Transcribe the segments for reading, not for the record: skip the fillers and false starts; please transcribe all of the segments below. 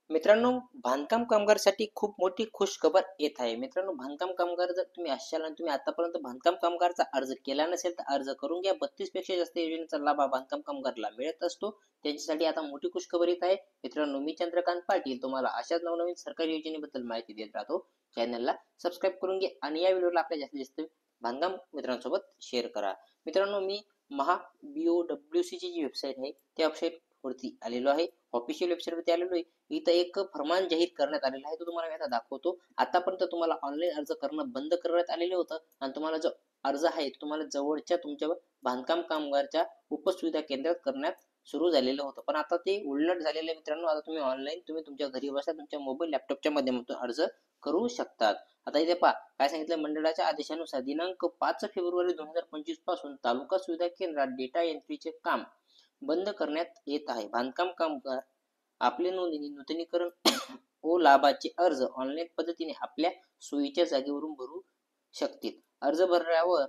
मित्रांनो, बांधकाम कामगारसाठी खूप मोठी खुशखबर येत आहे. मित्रांनो, बांधकाम कामगार जर तुम्ही असाल आणि तुम्ही आतापर्यंत बांधकाम कामगारचा अर्ज केला नसेल तर अर्ज करून घ्या. 32 पेक्षा जास्त योजनेचा लाभ हा बांधकाम कामगारला मिळत असतो. त्यांच्यासाठी आता मोठी खुशखबर येत आहे. मित्रांनो, मी चंद्रकांत पाटील तुम्हाला अशाच नवनवीन सरकारी योजनेबद्दल माहिती देत राहतो. चॅनलला सबस्क्राईब करून घ्या आणि या व्हिडिओला आपल्या जास्तीत जास्त बांधकाम मित्रांसोबत शेअर करा. मित्रांनो, मी महा BOWC ची जी वेबसाईट आहे त्या वेबसाईट वरती आलेलो आहे. ऑफिशियल वेबसाईट वरती आलेलो आहे. इथं एक फर्मान जाहीर करण्यात आलेला आहे, तो तुम्हाला मी आता दाखवतो. आतापर्यंत तुम्हाला ऑनलाईन अर्ज करणं बंद करण्यात आलेलं होतं आणि तुम्हाला जो अर्ज आहे तुम्हाला जवळच्या तुमच्या बांधकाम कामगारच्या उपसुविधा केंद्रात करण्यात सुरू झालेलं होतं. पण आता ते उलट झालेलं आहे मित्रांनो. आता तुम्ही ऑनलाईन तुमच्या घरी बसल्या तुमच्या मोबाईल लॅपटॉपच्या माध्यमातून अर्ज करू शकतात. आता इथे पहा काय सांगितलं. मंडळाच्या आदेशानुसार दिनांक 5 फेब्रुवारी 2025 पासून तालुका सुविधा केंद्रात डेटा एंट्रीचे काम बंद करण्यात येत आहे. बांधकाम कामगार आपले नूतनीकरण व लाभाचे अर्ज ऑनलाईन पद्धतीने आपल्या सोयीच्या जागेवरून भरू शकतील. अर्ज भरल्यावर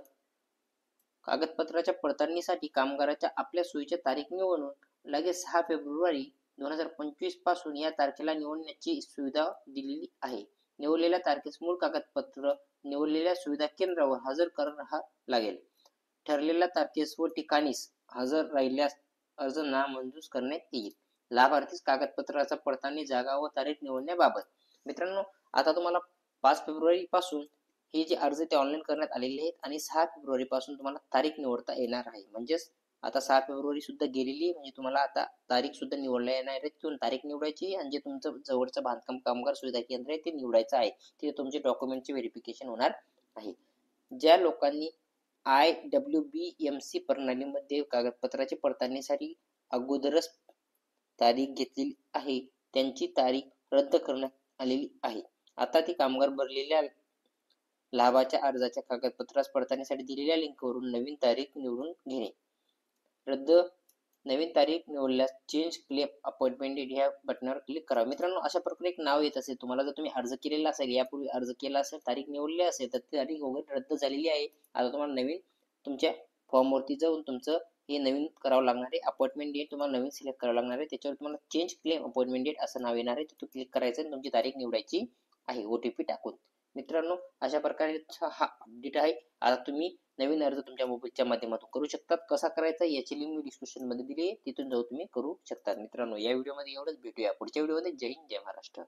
कागदपत्राच्या पडताळणीसाठी कामगाराच्या आपल्या सोयीच्या तारीख निवडून लगेच 6 फेब्रुवारी 2025 पासून या तारखेला निवडण्याची सुविधा दिलेली आहे. निवडलेल्या तारखेस मूळ कागदपत्र निवडलेल्या सुविधा केंद्रावर हजर करावं लागेल. ठरलेल्या तारखेस व ठिकाणीस हजर राहिल्यास अर्ज नामंजूर करण्यात येईल. लाभार्थीस कागदपत्राचा पडताळणी जागा व तारीख निवडण्याबाबत. मित्रांनो, आता तुम्हाला 5 फेब्रुवारी पासून हे जे अर्ज ते ऑनलाईन करण्यात आलेले आहेत आणि 6 फेब्रुवारी पासून तुम्हाला तारीख निवडता येणार आहे. म्हणजेच आता 6 फेब्रुवारी सुद्धा गेलेली आहे, म्हणजे तुम्हाला आता तारीख सुद्धा निवडता येणार आहे. तिथून तारीख निवडायची आणि जे तुमचं जवळचं बांधकाम कामगार सुविधा केंद्र आहे ते निवडायचं आहे. तिथे तुमचे डॉक्युमेंटचे व्हेरिफिकेशन होणार आहे. ज्या लोकांनी IWBMC प्रणालीमध्ये कागदपत्राची पडताळणीसाठी अगोदरच तारीख घेतलेली आहे त्यांची तारीख रद्द करण्यात आलेली आहे. आता ती कामगार भरलेल्या लाभाच्या अर्जाच्या कागदपत्रास पडताळणीसाठी दिलेल्या लिंकवरून नवीन तारीख निवडून घेणे. रद्द नवीन तारीख निवडल्यास चेंज क्लेम अपॉइंटमेंट डेट ह्या बटनावर क्लिक करा. मित्रांनो, अशा प्रकारे एक नाव येत असेल तुम्हाला. जर तुम्ही अर्ज केलेला असेल, यापूर्वी अर्ज केला असेल, तारीख निवडली असेल तर ती तारीख वगैरे रद्द झालेली आहे. आता तुम्हाला नवीन तुमच्या फॉर्मवरती जाऊन तुमचं हे नवीन करावं लागणार आहे. अपॉइंटमेंट डेट तुम्हाला नवीन सिलेक्ट करावं लागणार आहे. त्याच्यावर तुम्हाला चेंज क्लेम अपॉइंटमेंट डेट असं नाव येणार आहे. तिथं क्लिक करायचं आणि तुमची तारीख निवडायची आहे OTP टाकून. मित्रांनो, अशा प्रकारचा हा अपडेट आहे. आता तुम्ही नवीन अर्ज तुमच्या मोबाईलच्या माध्यमातून करू शकतात. कसा करायचा याची लिंक मी डिस्क्रिप्शन मध्ये दिली आहे, तिथून जाऊन तुम्ही करू शकतात. मित्रांनो, या व्हिडिओमध्ये एवढंच. भेटूया पुढच्या व्हिडिओमध्ये. जय हिंद, जय महाराष्ट्र.